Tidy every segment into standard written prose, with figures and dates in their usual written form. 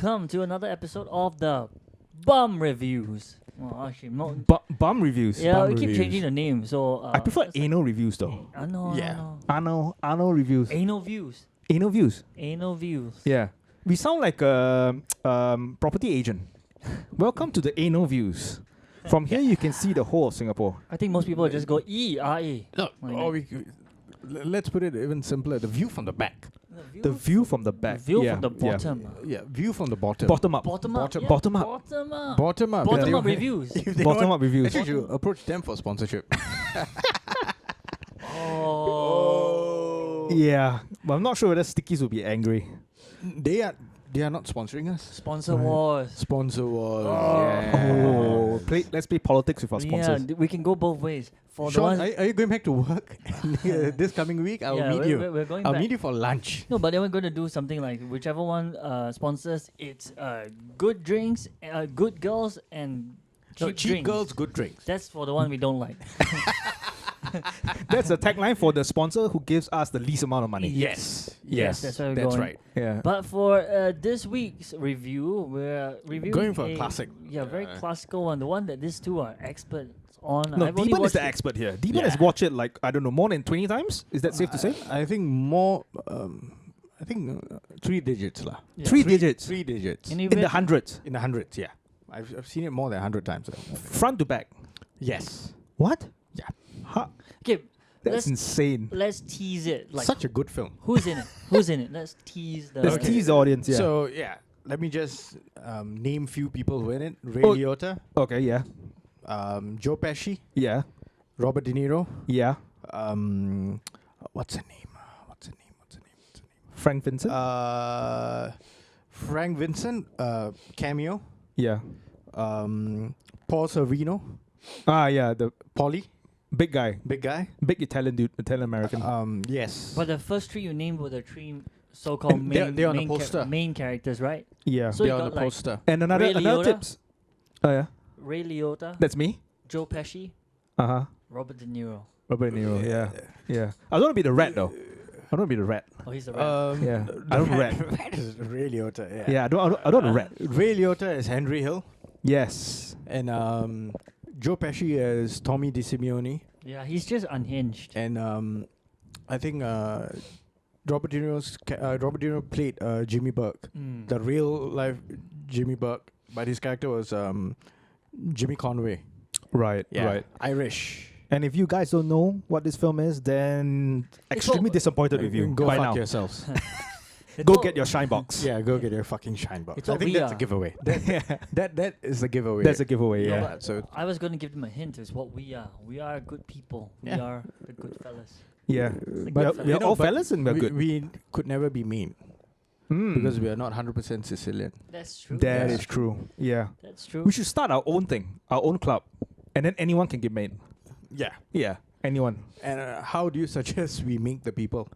welcome to another episode of the Bum Reviews. Well, actually, not. Bum reviews. Yeah, Bum we keep reviews. changing the name. So I prefer it's anal reviews though. I know. Yeah. Anal reviews. Anal views. Anal views. Anal views. Yeah. We sound like a property agent. Welcome to the anal views. From here you can see the whole of Singapore. I think most people just go E-R-A. No, Like or that. let's put it even simpler. The view from the back. The view from the back. View yeah. from the bottom. Yeah, view from the bottom. Bottom up. Bottom up. Bottom- Yeah, bottom up. Bottom up. Bottom up. Bottom Yeah. up reviews. If they Bottom want- up reviews. Actually, you should approach them for sponsorship. Oh. Yeah. But I'm not sure whether Stickies will be angry. They are not sponsoring us. Sponsor wars. Sponsor was. Oh, let's play politics with our sponsors. Yeah, we can go both ways. For the Sean, ones, are you going back to work this coming week? I'll yeah, meet we're, you. We're going I'll back. meet you for lunch. No, but then we're going to do something like whichever one sponsors. It's good drinks, good girls, and cheap, Cheap drinks. girls, good drinks. That's for the one we don't like. That's the tagline for the sponsor who gives us the least amount of money. Yes. That's where we're going. right. Yeah. But for this week's review, we're reviewing Going for a classic. Yeah, very classical one. The one that these two are experts on. No, I've only Deepan is watched the it- expert here. Deepan Yeah. has watched it like, I don't know, more than 20 times? Is that safe to say? I think more. I think 3 digits lah. Yeah. Three digits. 3 digits. And In the hundreds. In the hundreds, yeah. I've seen it more than 100 times. Front to back. Yes. What? Yeah. Ha, Okay, that's let's insane. let's tease it. Like Such a good film. who's in it? Who's in it? Let's tease the. Let's Okay. tease the audience, yeah. So, yeah. Let me just name few people who are in it. Ray Oh. Liotta, Okay, yeah. Joe Pesci, Yeah. Robert De Niro. Yeah. What's her name? Frank Vincent? Frank Vincent, cameo. yeah. Paul Sorvino, Yeah, the Polly, big guy. big guy. Big Italian dude, Italian American. Yes. But the first three you named were the three so-called And main they're on the main, poster. main characters, right? yeah. So they're you on got the like poster. And another Ray Liotta? tips. Oh, yeah. Ray Liotta, That's me. Joe Pesci, Uh-huh. Robert De Niro. Robert De Niro, yeah. Yeah. I don't want to be the rat, though. I don't want to be the rat. Oh, he's the rat. Yeah. I don't rat. Rat is Ray Liotta, yeah. Yeah, I don't want to rat. Ray Liotta is Henry Hill, Yes. and Joe Pesci is Tommy DeSimeone, Yeah, he's just unhinged. and I think Robert De Niro played Jimmy Burke, Mm. the real life Jimmy Burke, but his character was Jimmy Conway. Right, right. Irish. And if you guys don't know what this film is, then extremely disappointed with you Go by fuck now. yourselves. Go get your shine box. Yeah, go get your fucking shine box. It's I what think we that's are. a giveaway. That is a giveaway. That's a giveaway, No, yeah. but So I was going to give them a hint. Is what we are. We are good people. We Yeah. are the good fellas. Yeah. The We are, good we are fellas. all fellas and we're we, good. we could never be mean Mm. because we are not 100% Sicilian. That's true. That Yes. is true. Yeah. That's true. We should start our own thing, our own club, and then anyone can get made. Yeah. Yeah, anyone. And how do you suggest we make the people?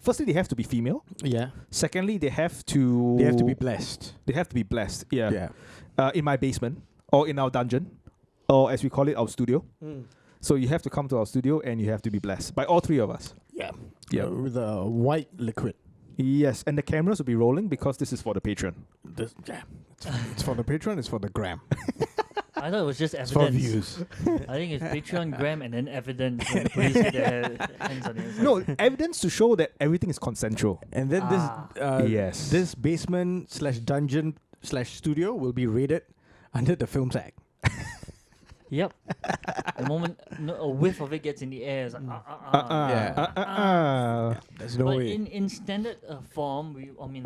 Firstly, they have to be female. Yeah. Secondly, they have to. They have to be blessed. They have to be blessed. Yeah. Yeah. In my basement or in our dungeon, or as we call it, our studio. So you have to come to our studio and you have to be blessed by all three of us. Yeah. Yeah. With a white liquid. Yes, and the cameras will be rolling because this is for the patron. It's for the patron, it's for the gram. I thought it was just It's for evidence. views. I think it's Patreon, Gram, and then evidence. When the police get their hands on it. It's No, like- evidence to show that everything is consensual. And then Ah. Yes. this basement / dungeon / studio will be rated under the Films Act. Yep. The moment a whiff of it gets in the air, it's like, Yeah. There's no But way. in standard form,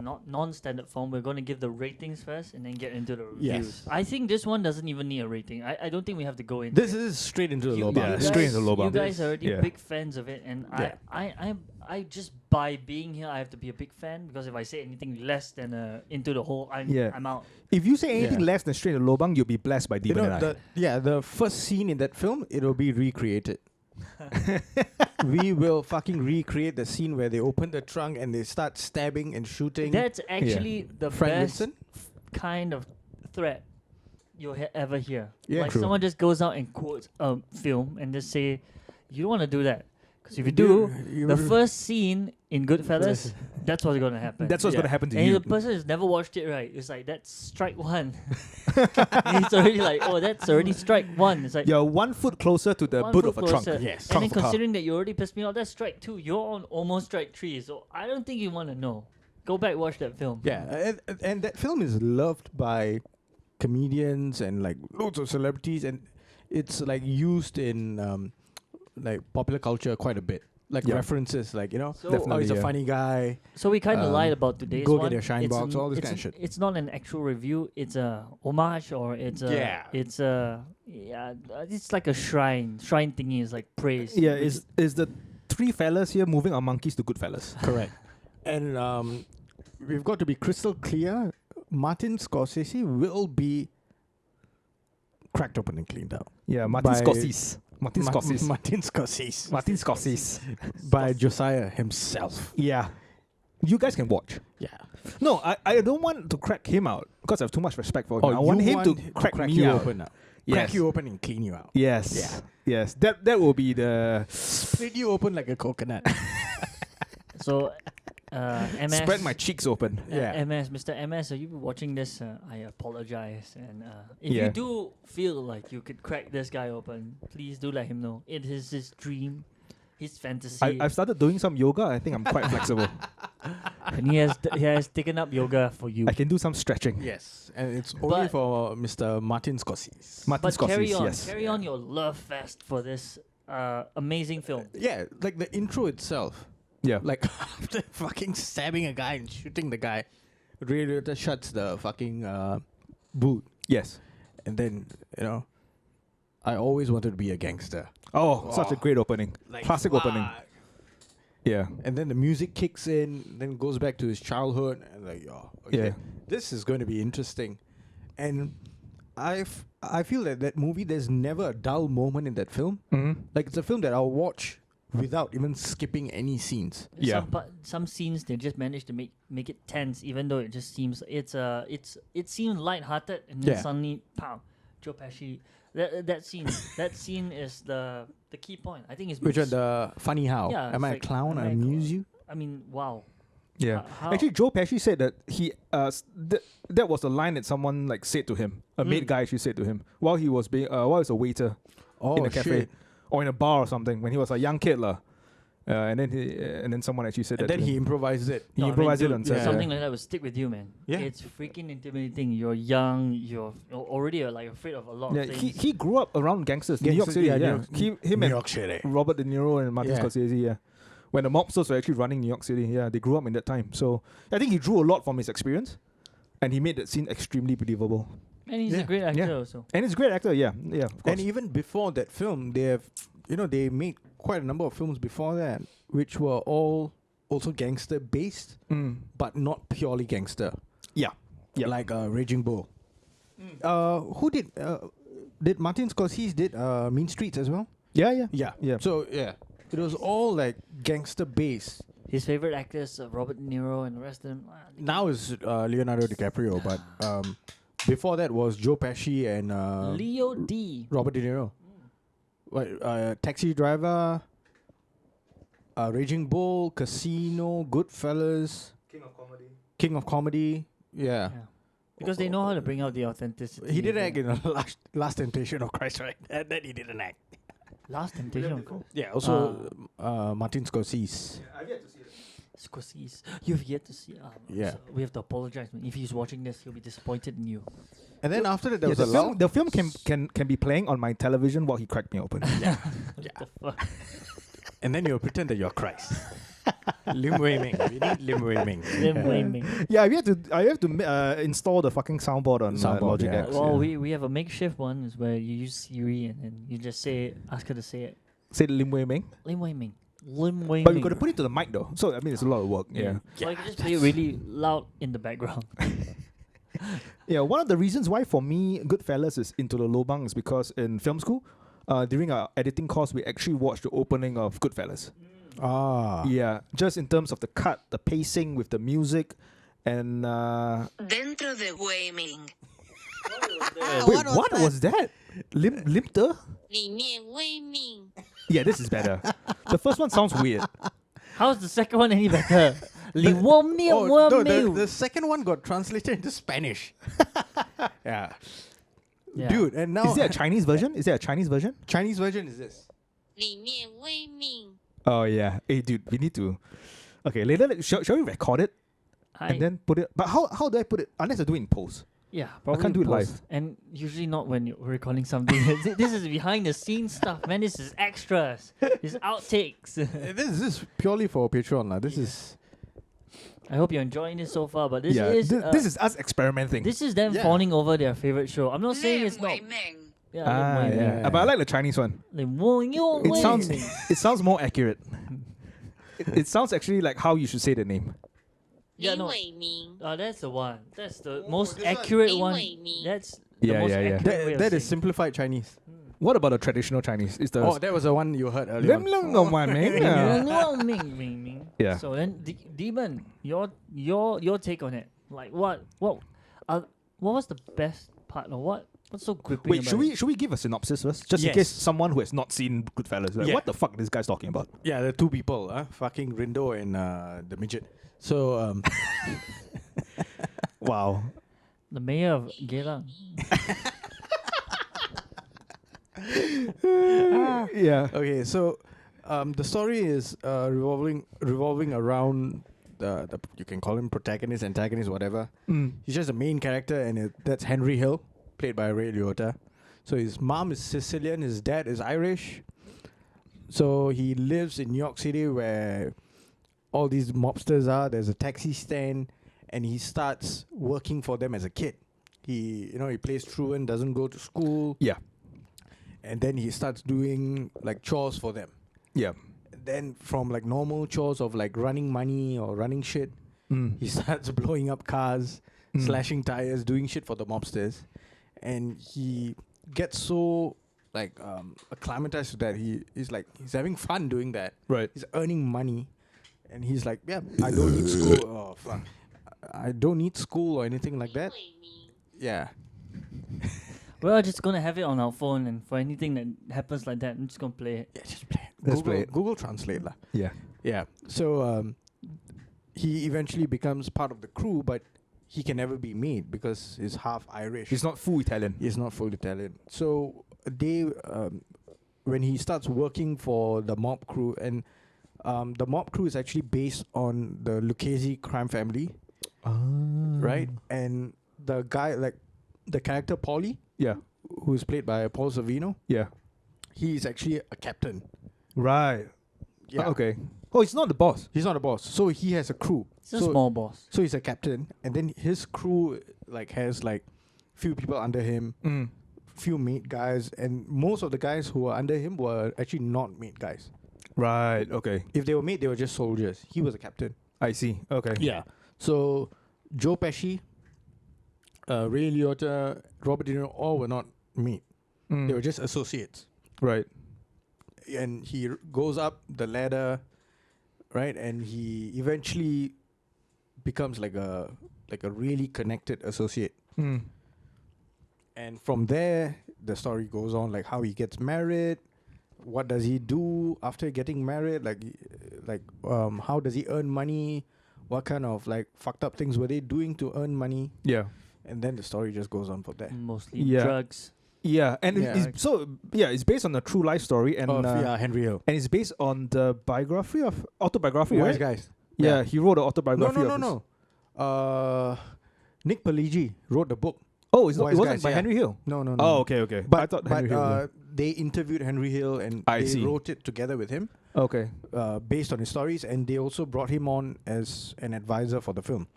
not non-standard form, we're going to give the ratings first and then get into the reviews. Yes. I think this one doesn't even need a rating. I don't think we have to go into This it. is straight into the You- lobang. Yeah, you straight guys- into Lobang. You guys are already Yeah. big fans of it, and Yeah. I just by being here, I have to be a big fan because if I say anything less than into the whole, I'm out. If you say anything Yeah. less than straight to Lobang, you'll be blessed by You Deepan know, and I. the first scene in that film, it'll be recreated. We will fucking recreate the scene where they open the trunk and they start stabbing and shooting. That's actually the Frank best Vincent? kind of threat you'll ever hear. Yeah. Like True. someone just goes out and quotes a film and just say, "You don't want to do that. Because if you do, You the would- first scene in Goodfellas, that's what's gonna happen. That's what's Yeah. gonna happen to And you. the person who's never watched it, right? It's like that's strike one. And he's already like, oh, that's already strike one. It's like You're 1 foot closer to the one boot foot of a trunk. closer. Yes. And Trunk then of a car. considering that you already pissed me off, that's strike two. You're on almost strike three. So I don't think you want to know. Go back, watch that film. Yeah, and that film is loved by comedians and like loads of celebrities, and it's like used in like popular culture quite a bit. Like Yeah. references, like So, oh, Definitely, he's a yeah. funny guy. so we kind of Um, lied about today's go one. get your shine It's box, all this it's kind of shit. It's not an actual review. It's a homage, or it's a Yeah. it's like a shrine thingy. Is like praise. Yeah, which is the three fellas here moving our monkeys to Goodfellas? Correct. And we've got to be crystal clear. Martin Scorsese will be cracked open and cleaned out. Yeah, Martin By- Scorsese. Martin Scorsese. Martin Scorsese. Martin Scorsese. By Josiah himself. Yeah. You guys can watch. Yeah. No, I don't want to crack him out because I have too much respect for him. I you want him to crack me you out. open. Yes. Crack you open and clean you out. Yes. Yeah. Yes. That will be the Split you open like a coconut. So, MS. spread my cheeks open. Yeah. MS, Mr. MS, are you watching this? I apologize. And if Yeah. you do feel like you could crack this guy open, please do let him know. It is his dream, his fantasy. I've started doing some yoga. I think I'm quite flexible. And he has taken up yoga for you. I can do some stretching. Yes. And it's only But- for Mr. Martin Scorsese. Martin But Scorsese, carry on, yes. carry on your love fest for this amazing film. Yeah, like the intro itself. Yeah. Like after fucking stabbing a guy and shooting the guy, radiator shuts the fucking boot. Yes. And then, I always wanted to be a gangster. Oh, such a Oh. great opening. Like, Classic opening. fuck. Yeah. And then the music kicks in, then goes back to his childhood, and like, okay, Yeah. this is going to be interesting. And I feel that movie, there's never a dull moment in that film. Mm-hmm. Like it's a film that I'll watch without even skipping any scenes. Yeah. Some scenes they just managed to make it tense, even though it just seems it seemed lighthearted, and then Yeah. suddenly, pow, Joe Pesci. That scene is the key point. I think it's Which are the funny how? Yeah, Am it's I a like, clown? am I I a amuse clown? you? I mean, wow. Yeah. How- Actually, Joe Pesci said that that was the line that someone like said to him. A maid guy actually said to him while he was a waiter Oh, in a cafe shit. or in a bar or something when he was a young kid lah. And then someone actually said And that. then to he him. improvised it. He No, I mean, improvised it dude, on set. something like that would stick with you, man. Yeah. It's freaking intimidating. You're young. You're already like afraid of a lot Yeah, of he things. he grew up around gangsters, New York Gangsters, City. yeah, Yeah, New York- him New and York City. Robert De Niro and Martin Yeah. Scorsese. Yeah, when the mobsters were actually running New York City. Yeah, they grew up in that time. So I think he drew a lot from his experience, and he made that scene extremely believable. And he's Yeah. a great actor Yeah. also. And he's a great actor. Yeah, yeah. Of course. And even before that film, they have, they made quite a number of films before that, which were all also gangster based, but not purely gangster. Yeah. Yeah. Like Raging Bull. Who did Martin Scorsese did Mean Streets as well? Yeah. Yeah. So yeah, it was all like gangster based. His favorite actors, Robert De Niro and the rest of them. Now is Leonardo DiCaprio, but before that was Joe Pesci and Leo D. Robert De Niro. Taxi Driver, Raging Bull, Casino, Goodfellas, King of Comedy. Yeah. Yeah. Because they know how to bring out the authenticity. He did of act it. in Last Temptation of Christ, right? And then he didn't act. Last Temptation of Christ. Yeah, also Martin Scorsese. Scorsese. You've yet to see. Yeah. So we have to apologize, man. If he's watching this, he'll be disappointed in you. And then after that, there Yeah, was the a film, lull. the film can be playing on my television while he cracked me open. Yeah. The fuck? And then you'll pretend that you're Christ. Lim Wei Ming. We need Lim Wei Ming. Lim Wei Ming. Yeah, I have to install the fucking soundboard on Soundboard, Logic yeah. X. Well, yeah. we have a makeshift one is where you use Siri and then you just ask her to say it. Say Lim Wei Ming. Lim Wei Ming. Lim Wei But Ming. you got to put it to the mic though. So I mean, it's a lot of work. Yeah. So I can just play it really loud in the background. Yeah, one of the reasons why for me Goodfellas is into the lobang is because in film school, during our editing course, we actually watched the opening of Goodfellas. Ah. Yeah, just in terms of the cut, the pacing with the music, and Dentro de Gaming. wait, what was that? Limter? Yeah, this is better. The first one sounds weird. How's the second one any better? 里窝面 Oh, 窝 no, 面 the second one got translated into Spanish. Yeah. Yeah. Dude, and now Is there a Chinese version? Is there a Chinese version? Chinese version is this. Oh yeah. Hey dude, we need to. Okay, later shall we record it and then put it? But how do I put it? Unless I do it in post. Yeah, probably can't do it post. live. And usually not when you're recording something. This is behind the scenes stuff, man. This is extras. This is outtakes. This is purely for Patreon. This is... I hope you're enjoying this so far, but this yeah, is this is us experimenting. this is them Yeah. fawning over their favorite show. I'm not saying it's not. Yeah, Lin Wei Ming. But I like the Chinese one. Lin Wei It sounds Ming. it sounds more accurate. It sounds actually like how you should say the name. Yeah, no. That's the one. That's the most this one. accurate one. 林伟明. That's the Yeah, most yeah, yeah. accurate way of That is saying. simplified Chinese. What about the traditional Chinese? Is the Oh, that was the one you heard earlier. Lem Lem Ngom Wan Ming? Lin Yeah. Wei Ming. Yeah. So then, Demon, your take on it? Like what was the best part, or what's so gripping? Wait, about should it? we give a synopsis first, just in Yes. case someone who has not seen Goodfellas, like Yeah. what the fuck this guy's talking about? Yeah, the two people, fucking Rindo and the midget. So, Wow. The mayor of Geylang. Yeah. okay, so the story is revolving around the you can call him protagonist, antagonist, whatever. Mm. He's just the main character, and that's Henry Hill, played by Ray Liotta. So his mom is Sicilian, his dad is Irish. So he lives in New York City, where all these mobsters are. There's a taxi stand, and he starts working for them as a kid. He plays truant, doesn't go to school, Yeah. and then he starts doing like chores for them. Yeah. Then from like normal chores of like running money or running shit, Mm. he starts blowing up cars, Mm. slashing tires, doing shit for the mobsters, and he gets so like acclimatized to that. He's having fun doing that. Right. He's earning money, and he's like, yeah, I don't need school. Oh fuck, I don't need school or anything like that. Yeah. We're just gonna have it on our phone, and for anything that happens like that, I'm just gonna play it. Yeah, just play it. Let's Google, play it. Google Translate lah. Yeah. Yeah. So he eventually becomes part of the crew, but he can never be made because he's half Irish. He's not full Italian. He's not full Italian. So when he starts working for the mob crew, and the mob crew is actually based on the Lucchese crime family, right? And the guy, like the character Paulie, Yeah. who's played by Paul Sorvino, Yeah. he is actually a captain. Right. Yeah. Okay. Oh, he's not the boss. He's not a boss, so he has a crew. It's a So- small boss. So he's a captain, and then his crew has few people under him, Mm. few mate guys, and most of the guys who were under him were actually not mate guys. Right. Okay. If they were mate, they were just soldiers. He was a captain. I see. Okay. Yeah. So Joe Pesci, Ray Liotta, Robert De Niro, all were not mate. Mm. They were just associates. Right. And he goes up the ladder, right? And he eventually becomes like a really connected associate. Mm. And from there, the story goes on, like how he gets married, what does he do after getting married, how does he earn money, what kind of fucked up things were they doing to earn money, Yeah. and then the story just goes on from there. Mostly Yeah. drugs. Yeah. And Yeah. it's based on a true life story, and Henry Hill. and it's based on the autobiography, Wise right? guys. Yeah, he wrote an No, autobiography. no, of no, his- no. Nick Pileggi wrote the book. Oh, it Wise wasn't Guys, by yeah. Henry Hill. No. Oh, okay. I But thought Henry Hill. they interviewed Henry Hill, and I they see. wrote it together with him, Okay. based on his stories, and they also brought him on as an advisor for the film.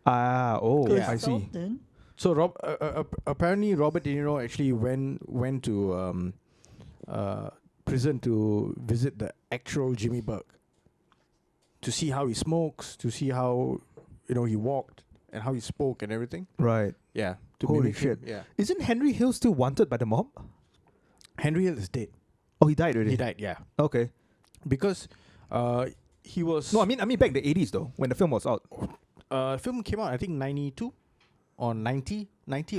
Oh, Yeah. I see. So apparently Robert De Niro actually went to prison to visit the actual Jimmy Burke, to see how he smokes, to see how he walked and how he spoke and everything. Right. Yeah. To Holy mimic him. shit. Yeah. Isn't Henry Hill still wanted by the mob? Henry Hill is dead. Oh, he died already. He died. Yeah. Okay. Because he was. No, I mean back in the 80s though, when the film was out. Film came out I think 92 or 90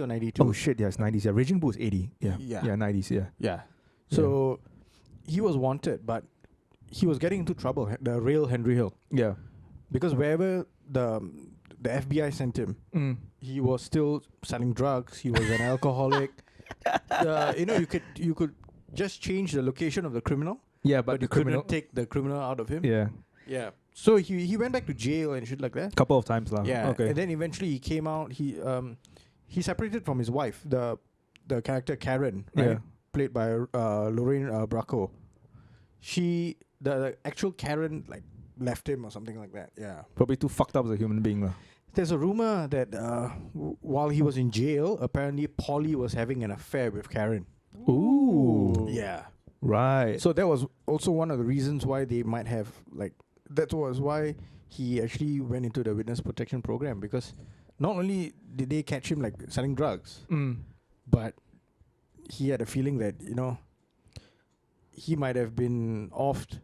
or 92. Oh shit, yeah, it's 90s. Yeah, Raging Bull is 80. Yeah. Yeah. Yeah, 90s. Yeah. Yeah. So he was wanted, but he was getting into trouble. The real Henry Hill, Yeah. because wherever the FBI sent him, he was still selling drugs. He was an alcoholic. You could just change the location of the criminal, Yeah, but you couldn't take the criminal out of him. Yeah. Yeah. So he went back to jail and shit like that. Couple of times lah. Yeah. Okay. And then eventually he came out. He separated from his wife, the character Karen, right? Yeah. Played by Lorraine Bracco. The actual Karen like left him or something like that. Yeah. Probably too fucked up as a human being lah. There's a rumor that while he was in jail, apparently Polly was having an affair with Karen. Ooh. Yeah. Right. So that was also one of the reasons why they might have that was why he actually went into the witness protection program, because not only did they catch him like selling drugs, but he had a feeling that he might have been offed,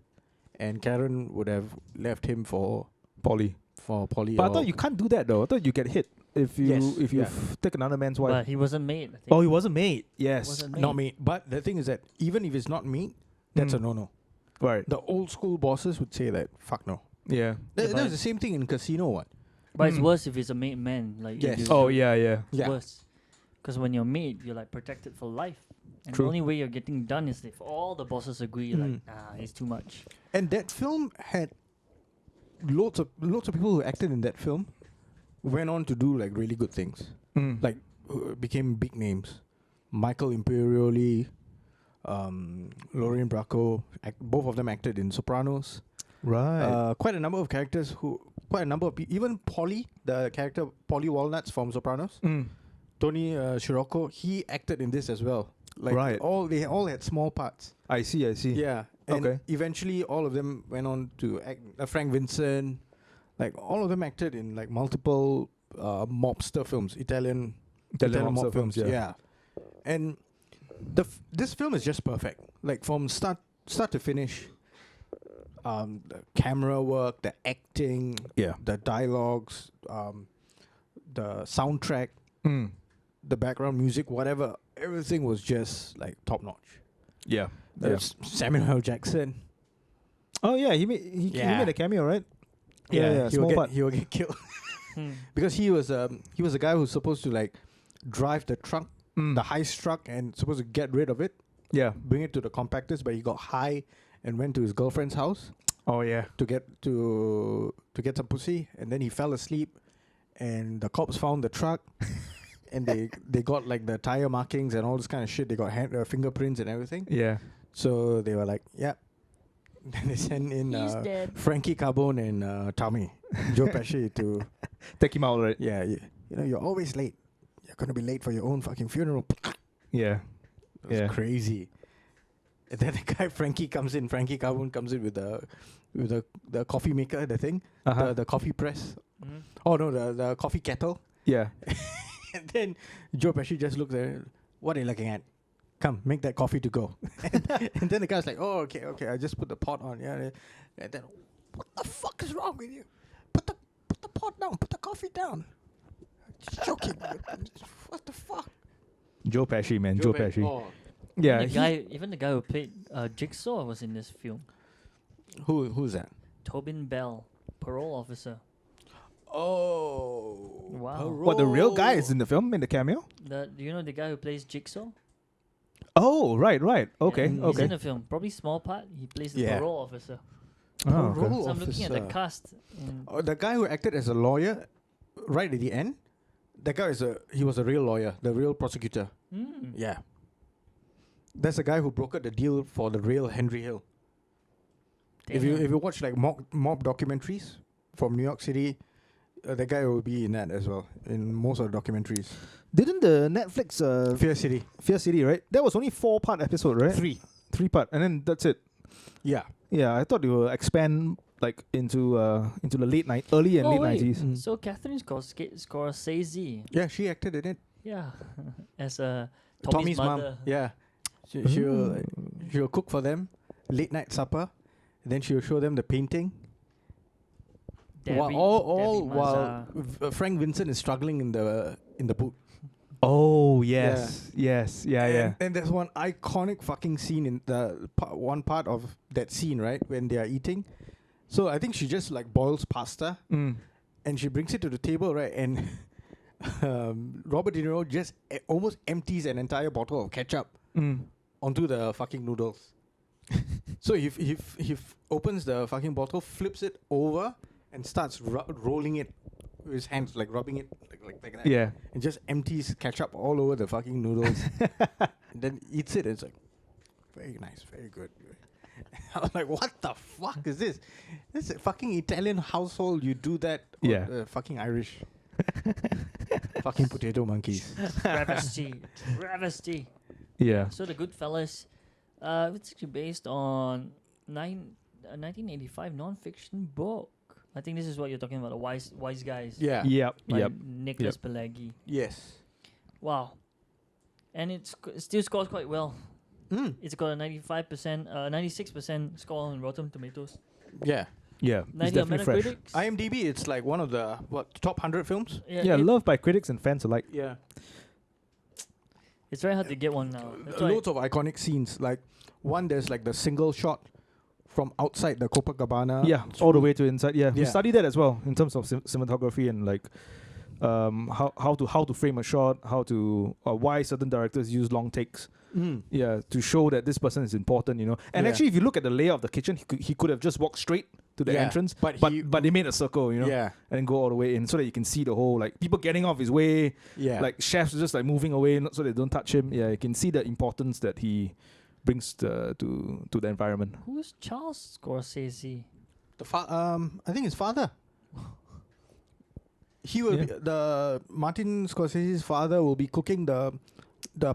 and Karen would have left him for Polly. Polly. But I thought you can't do that though. I thought you get hit if you Yeah. take another man's wife. But he wasn't made. I think. Oh, he wasn't made. Yes. Wasn't not meat. But the thing is that even if it's not meat, that's a no-no. Right. The old school bosses would say that fuck no. Yeah. That but- was the same thing in Casino. What? But it's Mm. worse if it's a made man. Like Yes. if you Oh do- yeah, yeah. it's Yeah. worse. Because when you're made, you're like protected for life. And True. the only way you're getting done is if all the bosses agree, like, Mm. nah, it's too much. And that film had lots of people who acted in that film went on to do like really good things. Like became big names. Michael Imperioli, Lorraine Bracco, both of them acted in Sopranos. right. Quite a number of characters even Polly, the character Polly Walnuts from Sopranos, Tony Scirocco, he acted in this as well. Like Right. they all had small parts. I see. Yeah. And Okay. eventually all of them went on to act. Frank Vincent, like all of them acted in like multiple mobster films, Italian Mobster mob films. yeah. Yeah. And this film is just perfect. Like from start to finish. The camera work, the acting, Yeah. the dialogues, the soundtrack, the background music, whatever, everything was just like top notch. Yeah. There's Samuel L. Jackson. Oh yeah, he made a cameo, right? He small part. will get killed Hmm. because he was a guy who's supposed to like drive the truck, the heist truck, and supposed to get rid of it, Yeah. bring it to the compactors, but he got high and went to his girlfriend's house Oh yeah. to get some pussy, and then he fell asleep, and the cops found the truck, and they got like the tire markings and all this kind of shit. They got fingerprints and everything. Yeah. So they were like, yeah. Then they sent in He's dead. Frankie Carbone and Tommy Joe Pesci to Take him out, right? you're always late. You're gonna be late for your own fucking funeral. Yeah. It was Yeah. crazy. And then the guy Frankie Carbone comes in with the coffee maker, the thing, the coffee press. Mhm. Oh no, the coffee kettle. Yeah. And then Joe Pesci just looks at it. What are you looking at? Come, make that coffee to go. And then the guy's like, oh, okay, I just put the pot on. Yeah. And then, what the fuck is wrong with you? Put the pot down. Put the coffee down. Just joking. What the fuck? Joe Pesci, man. Joe Pesci. Oh. Yeah. Even the guy who played Jigsaw was in this film. Who's that? Tobin Bell, parole officer. Oh. Wow. What, the real guy is in the film, in the cameo? Do you know the guy who plays Jigsaw? Oh, right. Okay, Yeah, He's okay. in the film. Probably small part. He plays the Yeah. parole officer. Oh, okay. Parole So I'm looking at the officer. cast. And Oh, the guy who acted as a lawyer right at the end, that guy he was a real lawyer, the real prosecutor. Yeah. That's the guy who brokered the deal for the real Henry Hill. If you watch like mob documentaries from New York City, the guy will be in that as well, in most of the documentaries. Didn't the Netflix Fear City, right? That was only 4-part episode, right? 3. Part, and then that's it. Yeah. Yeah, I thought they will expand like into the early and late wait. 90s. So Catherine Scorsese, Yeah, she acted in it. yeah, as Tommy's Tommy's mom. mother. Yeah. She'll cook for them, late night supper, then she'll show them the painting. Debbie, While Debbie while Mazar. Frank Vincent is struggling in the boot. Oh yes, yes, yeah. And there's one iconic fucking scene in the one part of that scene, right, when they are eating. So I think she just like boils pasta Mm. and she brings it to the table, right? And Robert De Niro just almost empties an entire bottle of ketchup Mm. onto the fucking noodles. So he opens the fucking bottle, flips it over, and starts rolling it with his hands, like rubbing it like that. Yeah. And just empties ketchup all over the fucking noodles. And then eats it. And it's like, very nice, very good. I was like, what the fuck is this? This is a fucking Italian household. You do that. Or, Yeah. fucking Irish. Fucking potato monkeys. Travesty. Yeah. So the Goodfellas, it's actually based on 1985 non-fiction book. I think this is what you're talking about, the Wise Guys. Yeah. Yep. By Yep. Nicholas Pileggi. Yes. Wow. And it still scores quite well. Mm. It's got a 96% score on Rotten Tomatoes. Yeah. Yeah. It's 90 on definitely fresh. Metacritic. IMDb, it's like one of the top 100 films. Yeah, loved by critics and fans alike. Yeah. It's very hard to get one now. That's why Loads of iconic scenes. Like one, there's like the single shot from outside the Copacabana. Yeah, all the way to inside. Yeah, we Yeah. studied that as well in terms of cinematography and like how to frame a shot, how to why certain directors use long takes. Mm. Yeah, to show that this person is important, you know. And Yeah. actually, if you look at the layout of the kitchen, he could have just walked straight to the Yeah, entrance, but but he- they made a circle, you know, Yeah. and then go all the way in so that you can see the whole like people getting off his way, Yeah. like chefs just like moving away so they don't touch him. Yeah, you can see the importance that he brings to the environment. who's Charles Scorsese? I think his father. He will Yeah. be, the Martin Scorsese's father will be cooking the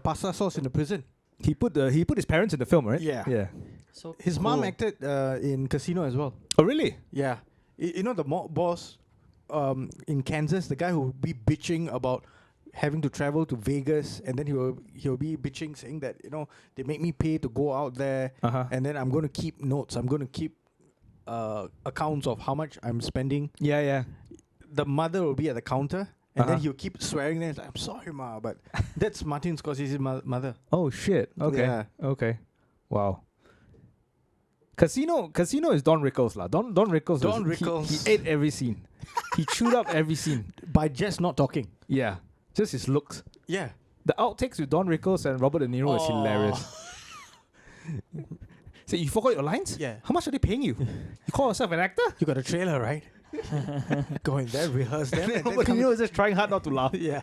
pasta sauce in the prison. He put his parents in the film, right? Yeah. Yeah. So His mom cool. acted in Casino as well. Oh, really? Yeah. You know the mob boss in Kansas, the guy who will be bitching about having to travel to Vegas, and then he'll be bitching saying that, you know, they make me pay to go out there, Uh-huh. and then I'm going to keep notes. I'm going to keep accounts of how much I'm spending. Yeah, yeah. The mother will be at the counter, and then Uh-huh. he'll keep swearing. Then it's like, I'm sorry, ma, but that's Martin Scorsese's mother. Oh shit. Okay. Yeah. Okay. Wow. Casino is Don Rickles lah. Don Rickles. Don he Rickles. ate every scene. He chewed up every scene. By just not talking. Yeah. Just his looks. Yeah. The outtakes with Don Rickles and Robert De Niro is hilarious. So you forgot your lines? Yeah. How much are they paying you? You call yourself an actor? You got a trailer, right? Go in there, rehearse them. and then Robert De come- Niro is just trying hard not to laugh. Yeah.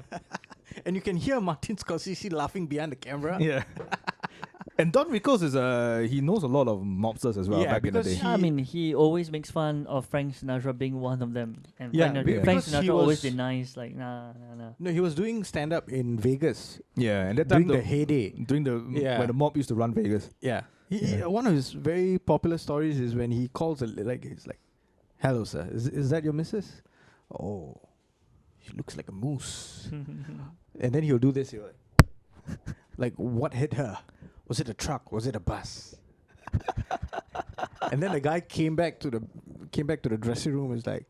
And you can hear Martin Scorsese laughing behind the camera. Yeah. And Don Rickles is he knows a lot of mobsters as well Yeah, back in the because day. I mean, he always makes fun of Frank Sinatra being one of them, and Yeah, Frank because he Sinatra always was- denies, like, nah. No, he was doing stand up in Vegas Yeah, and that time during the heyday. during the Yeah. when the mob used to run Vegas. Yeah. One of his very popular stories is when he calls he's like, "Hello, sir. Is that your missus?" "Oh, she looks like a moose." And then he'll do this. He'll like, what hit her? Was it a truck? Was it a bus? And then the guy came back to the dressing room and was like,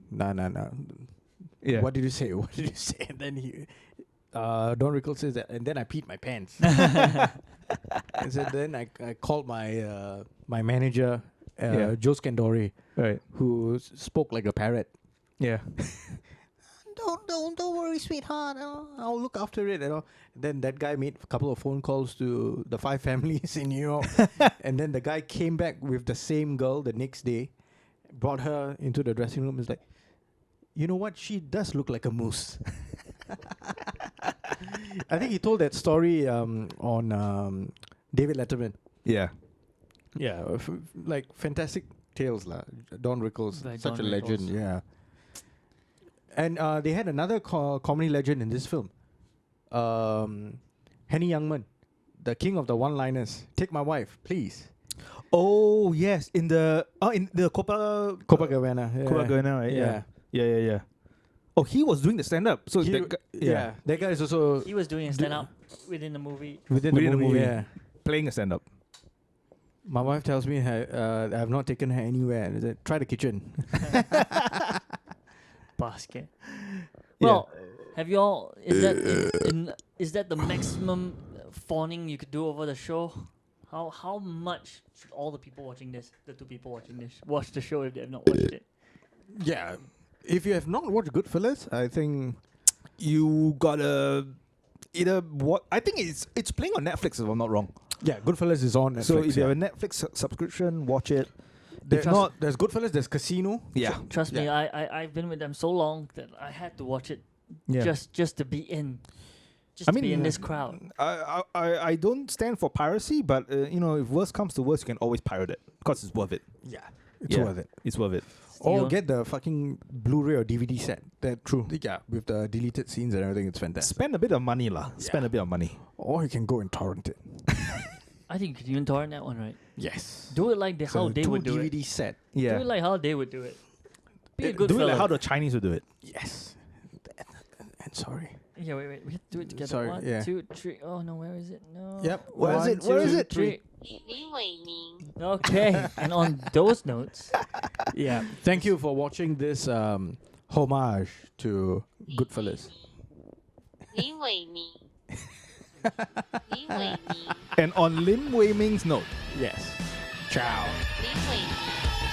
"Nah. Yeah. What did you say? What did you say?" And then Don Rickles says that, and then I peed my pants. And so then I called my my manager, Yeah. Joe Scandori, Right. who spoke like a parrot. Yeah. Don't worry, sweetheart. I'll look after it. Then that guy made a couple of phone calls to the 5 families in New York, and then the guy came back with the same girl the next day, brought her into the dressing room. Is like, you know what? She does look like a moose. I think he told that story on David Letterman. Yeah. Yeah, like fantastic tales, lah. Don Rickles, By such Don a legend. Rickles. Yeah. And they had another comedy legend in this film. Henny Youngman, the king of the one-liners. "Take my wife, please." Oh yes, in the Copacabana. Yeah. Copacabana, right? Yeah. Yeah. Oh, he was doing the stand up. So He- that guy, yeah. That guy is also He was doing a stand up within the movie. within Within the the movie. movie. Yeah. playing a stand up. My wife tells me I've not taken her anywhere. And I said, try the kitchen. Basket. Yeah. Well, Have you all? Is that the maximum fawning you could do over the show? How much should all the people watching this, the 2 people watching this, watch the show if they have not watched it? Yeah. If you have not watched Goodfellas, I think You gotta either what I think it's playing on Netflix if I'm not wrong. Goodfellas is on Netflix. So if you yeah. have a Netflix subscription, watch it. There's If not, there's Goodfellas, there's Casino. yeah, Trust me, I've been with them so long that I had to watch it yeah. just to be in, just I to be mean, in this crowd. I don't stand for piracy, but if worst comes to worst, you can always pirate it because it's worth it. Yeah. It's worth it. It's worth it. Or Steven? get the fucking Blu-ray or DVD set. True. Yeah, with the deleted scenes and everything, it's fantastic. Spend a bit of money, lah. Spend a bit of money. Or you can go and torrent it. I think you could even torrent that one, right? Yes. Do it like how they would do it. DVD set. Yeah. Do it like how they would do it. Be a good Do it like fella. how the Chinese would do it. Yes. And sorry. Yeah, wait. We have to do it together. Sorry, 1, yeah. 2, 3. Oh no, where is it? No. Yep. Where is it? Where is it? 3. Okay. And on those notes, Yeah. Thank you for watching this homage to Goodfellas. And on Lim Wei Ming's note, Yes. Ciao. 林伟明